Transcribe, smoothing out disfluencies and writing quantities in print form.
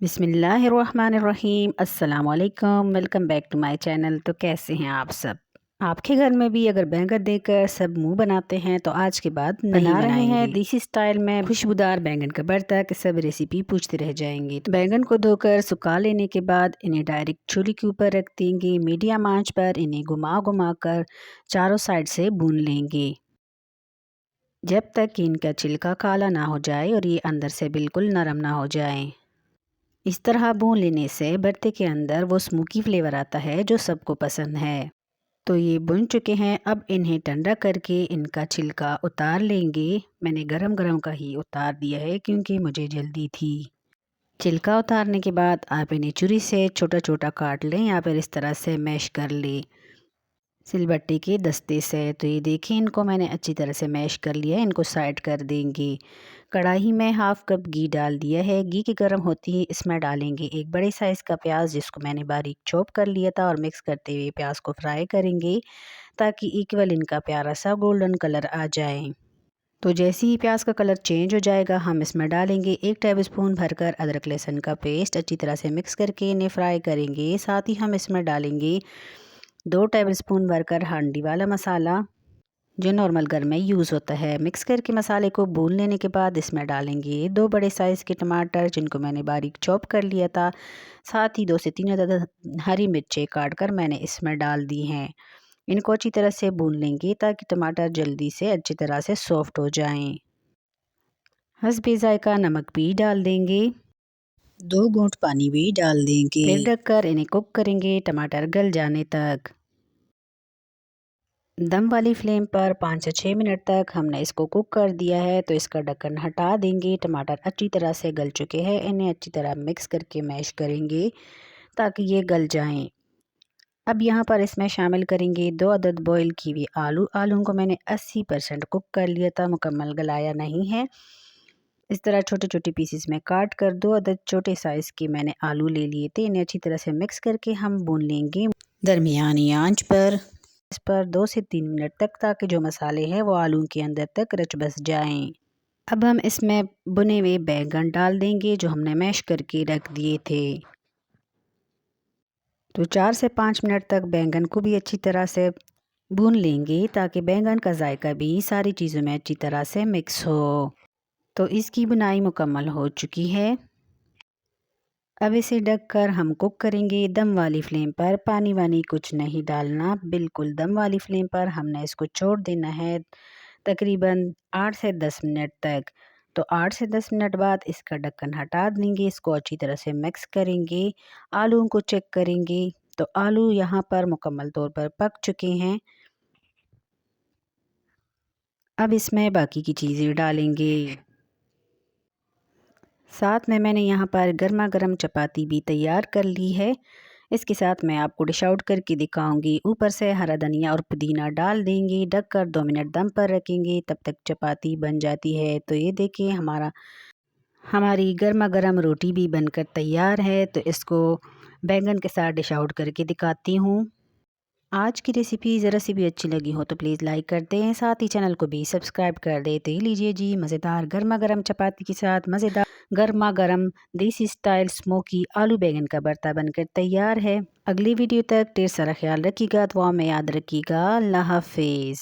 बिस्मिल्लाहिर्रहमानिर्रहीम अस्सलाम वालेकुम। Welcome back to my channel. तो कैसे हैं आप सब? आपके घर में भी अगर बैंगन देकर सब मुंह बनाते हैं तो आज के बाद नहीं बना रहे हैं देसी स्टाइल में खुशबूदार बैंगन का भरता कि सब रेसिपी पूछते रह जाएंगे। तो बैंगन को धोकर सुखा लेने के बाद इन्हें डायरेक्ट चूल्हे के ऊपर रख देंगे। मीडियम आंच पर इन्हें घुमा घुमा कर चारों साइड से भून लेंगे जब तक कि इनका छिलका काला ना हो जाए और ये अंदर से बिल्कुल नरम ना हो जाए। इस तरह भून लेने से भरते के अंदर वो स्मोकी फ्लेवर आता है जो सबको पसंद है। तो ये भुन चुके हैं। अब इन्हें ठंडा करके इनका छिलका उतार लेंगे। मैंने गरम गरम का ही उतार दिया है क्योंकि मुझे जल्दी थी। छिलका उतारने के बाद आप इन्हें छुरी से छोटा छोटा काट लें या फिर इस तरह से मैश कर लें सिलबट्टे के दस्ते से। तो ये देखिए इनको मैंने अच्छी तरह से मैश कर लिया है। इनको साइड कर देंगे। कढ़ाई में हाफ कप घी डाल दिया है। घी की गर्म होती है इसमें डालेंगे एक बड़े साइज़ का प्याज जिसको मैंने बारीक चॉप कर लिया था और मिक्स करते हुए प्याज को फ्राई करेंगे ताकि इक्वल इनका प्यारा सा गोल्डन कलर आ जाए। तो जैसे ही प्याज का कलर चेंज हो जाएगा हम इसमें डालेंगे 1 टेबलस्पून भरकर अदरक लहसुन का पेस्ट। अच्छी तरह से मिक्स करके इन्हें फ्राई करेंगे। साथ ही हम इसमें डालेंगे 2 टेबलस्पून भरकर हांडी वाला मसाला जो नॉर्मल घर में यूज़ होता है। मिक्स करके मसाले को भून लेने के बाद इसमें डालेंगे 2 बड़े साइज़ के टमाटर जिनको मैंने बारीक चॉप कर लिया था। साथ ही 2 से 3 अदद हरी मिर्चें काट कर मैंने इसमें डाल दी हैं। इनको अच्छी तरह से भून लेंगे ताकि टमाटर जल्दी से अच्छी तरह से सॉफ्ट हो जाएं। हस्बे ज़ायका नमक भी डाल देंगे। 2 घूंट पानी भी डाल देंगे। फिर ढककर इन्हें कुक करेंगे टमाटर गल जाने तक। दम वाली फ्लेम पर 5 से 6 मिनट तक हमने इसको कुक कर दिया है। तो इसका ढक्कन हटा देंगे। टमाटर अच्छी तरह से गल चुके हैं। इन्हें अच्छी तरह मिक्स करके मैश करेंगे ताकि ये गल जाएं। अब यहाँ पर इसमें शामिल करेंगे 2 अदद बॉईल की हुई आलू को मैंने 80% कुक कर लिया था, मुकम्मल गलाया नहीं है। इस तरह छोटे छोटे पीसेस में काट कर 2 अदद छोटे साइज़ के मैंने आलू ले लिए थे। इन्हें अच्छी तरह से मिक्स करके हम भून लेंगे दरमियानी आंच पर। इस पर 2 से 3 मिनट तक ताकि जो मसाले हैं वो आलू के अंदर तक रच बस जाएं। अब हम इसमें भुने हुए बैंगन डाल देंगे जो हमने मैश करके रख दिए थे। तो 4 से 5 मिनट तक बैंगन को भी अच्छी तरह से भून लेंगे ताकि बैंगन का जायका भी सारी चीज़ों में अच्छी तरह से मिक्स हो। तो इसकी बुनाई मुकम्मल हो चुकी है। अब इसे ढककर हम कुक करेंगे दम वाली फ्लेम पर। पानी वानी कुछ नहीं डालना, बिल्कुल दम वाली फ्लेम पर हमने इसको छोड़ देना है तकरीबन 8 से 10 मिनट तक। तो 8 से 10 मिनट बाद इसका ढक्कन हटा देंगे। इसको अच्छी तरह से मिक्स करेंगे। आलू को चेक करेंगे तो आलू यहाँ पर मुकम्मल तौर पर पक चुके हैं। अब इसमें बाकी की चीज़ें डालेंगे। साथ में मैंने यहाँ पर गर्मा गर्म चपाती भी तैयार कर ली है। इसके साथ मैं आपको डिश आउट करके दिखाऊंगी। ऊपर से हरा धनिया और पुदीना डाल देंगे। ढककर 2 मिनट दम पर रखेंगे, तब तक चपाती बन जाती है। तो ये देखिए हमारी गर्मा गर्म रोटी भी बनकर तैयार है। तो इसको बैंगन के साथ डिश आउट करके दिखाती हूँ। आज की रेसिपी ज़रा सी भी अच्छी लगी हो तो प्लीज़ लाइक कर दें, साथ ही चैनल को भी सब्सक्राइब कर दें। तो लीजिए जी मज़ेदार गर्मा गर्म चपाती के साथ मज़ेदार गर्मा गर्म देसी स्टाइल स्मोकी आलू बैंगन का भरता बनकर तैयार है। अगली वीडियो तक ढेर सारा ख्याल रखिएगा, दुआ में याद रखिएगा। अल्लाह हाफिज़।